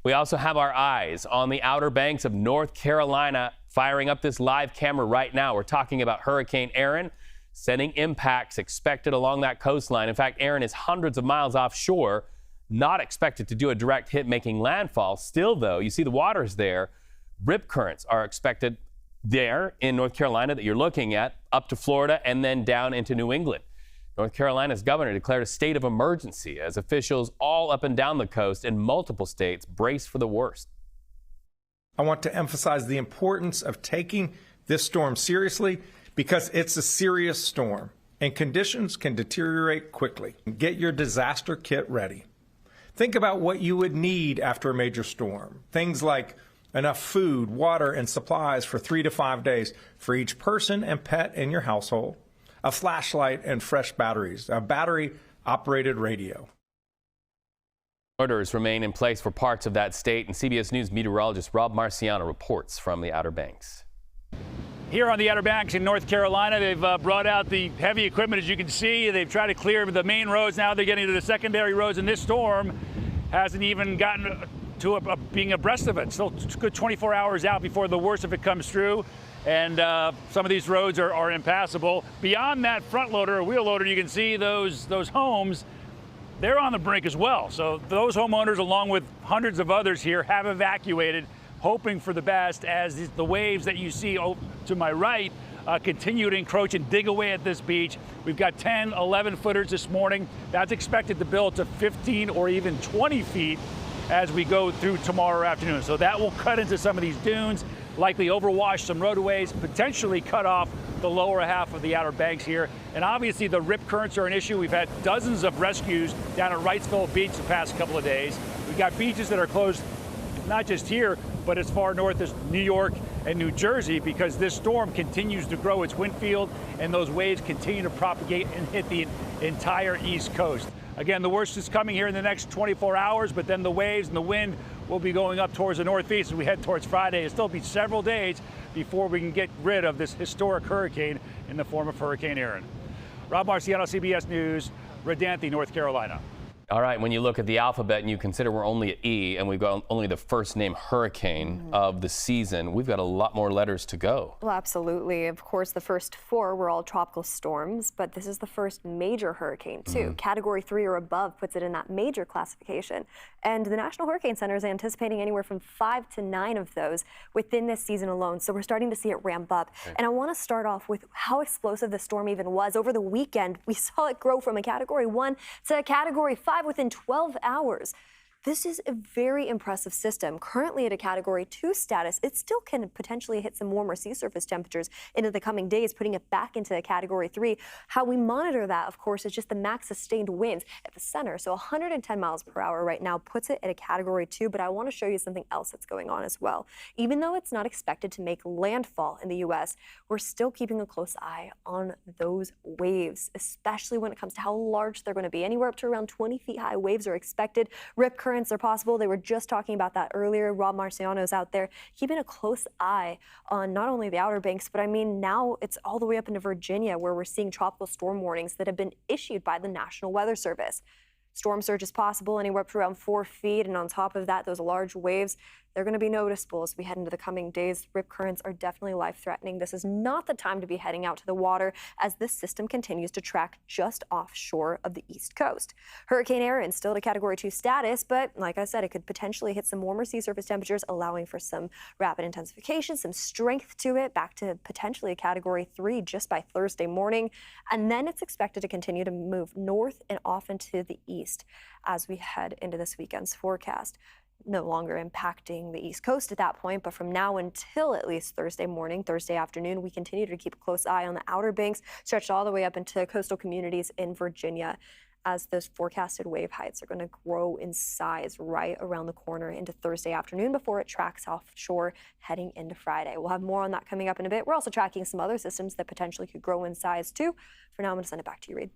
We also have our eyes on the Outer Banks of North Carolina, firing up this live camera right now. We're talking about Hurricane Erin, sending impacts expected along that coastline. In fact, Erin is hundreds of miles offshore, not expected to do a direct hit making landfall. Still, though, you see the waters there. Rip currents are expected there in North Carolina that you're looking at, up to Florida and then down into New England. North Carolina's governor declared a state of emergency as officials all up and down the coast in multiple states brace for the worst. I want to emphasize the importance of taking this storm seriously because it's a serious storm and conditions can deteriorate quickly. Get your disaster kit ready. Think about what you would need after a major storm. Things like enough food, water, and supplies for 3 to 5 days for each person and pet in your household, a flashlight and fresh batteries, a battery-operated radio. Orders remain in place for parts of that state, and CBS News meteorologist Rob Marciano reports from the Outer Banks. Here on the Outer Banks in North Carolina, they've brought out the heavy equipment, as you can see. They've tried to clear the main roads. Now they're getting to the secondary roads, and this storm hasn't even gotten to being abreast of it. Still a good 24 hours out before the worst of it comes through. And some of these roads are impassable. Beyond that front loader or wheel loader, you can see those homes, they're on the brink as well. So those homeowners, along with hundreds of others here, have evacuated, hoping for the best as the waves that you see to my right continue to encroach and dig away at this beach. We've got 10, 11 footers this morning. That's expected to build to 15 or even 20 feet as we go through tomorrow afternoon. So that will cut into some of these dunes, likely overwash some roadways, potentially cut off the lower half of the Outer Banks here. And obviously the rip currents are an issue. We've had dozens of rescues down at Wrightsville Beach the past couple of days. We've got beaches that are closed, not just here, but as far north as New York and New Jersey, because this storm continues to grow its wind field and those waves continue to propagate and hit the entire East Coast. Again, the worst is coming here in the next 24 hours, but then the waves and the wind will be going up towards the northeast as we head towards Friday. It'll still be several days before we can get rid of this historic hurricane in the form of Hurricane Erin. Rob Marciano, CBS News, Redanthi, North Carolina. All right, when you look at the alphabet and you consider we're only at E and we've got only the first name hurricane of the season, we've got a lot more letters to go. Well, absolutely. Of course, the first 4 were all tropical storms, but this is the first major hurricane, too. Category 3 or above puts it in that major classification. And the National Hurricane Center is anticipating anywhere from 5 to 9 of those within this season alone. So we're starting to see it ramp up. Okay. And I want to start off with how explosive the storm even was. Over the weekend, we saw it grow from a Category 1 to a Category 5 within 12 hours. This is a very impressive system. Currently at a Category 2 status, it still can potentially hit some warmer sea surface temperatures into the coming days, putting it back into a Category 3. How we monitor that, of course, is just the max sustained winds at the center. So 110 miles per hour right now puts it at a Category 2, but I want to show you something else that's going on as well. Even though it's not expected to make landfall in the U.S., we're still keeping a close eye on those waves, especially when it comes to how large they're going to be. Anywhere up to around 20 feet high waves are expected. Rip currents are possible. They were just talking about that earlier. Rob Marciano is out there keeping a close eye on not only the Outer Banks, but I mean, now it's all the way up into Virginia where we're seeing tropical storm warnings that have been issued by the National Weather Service. Storm surge is possible anywhere up to around 4 feet. And on top of that, those large waves, they're going to be noticeable as we head into the coming days. Rip currents are definitely life-threatening. This is not the time to be heading out to the water as this system continues to track just offshore of the East Coast. Hurricane Erin still at a Category 2 status, but like I said, it could potentially hit some warmer sea surface temperatures, allowing for some rapid intensification, some strength to it, back to potentially a Category 3 just by Thursday morning. And then it's expected to continue to move north and off into the east as we head into this weekend's forecast. No longer impacting the East Coast at that point, but from now until at least Thursday morning, Thursday afternoon, we continue to keep a close eye on the Outer Banks, stretched all the way up into coastal communities in Virginia, as those forecasted wave heights are going to grow in size right around the corner into Thursday afternoon before it tracks offshore heading into Friday. We'll have more on that coming up in a bit. We're also tracking some other systems that potentially could grow in size too. For now, I'm going to send it back to you, Reed.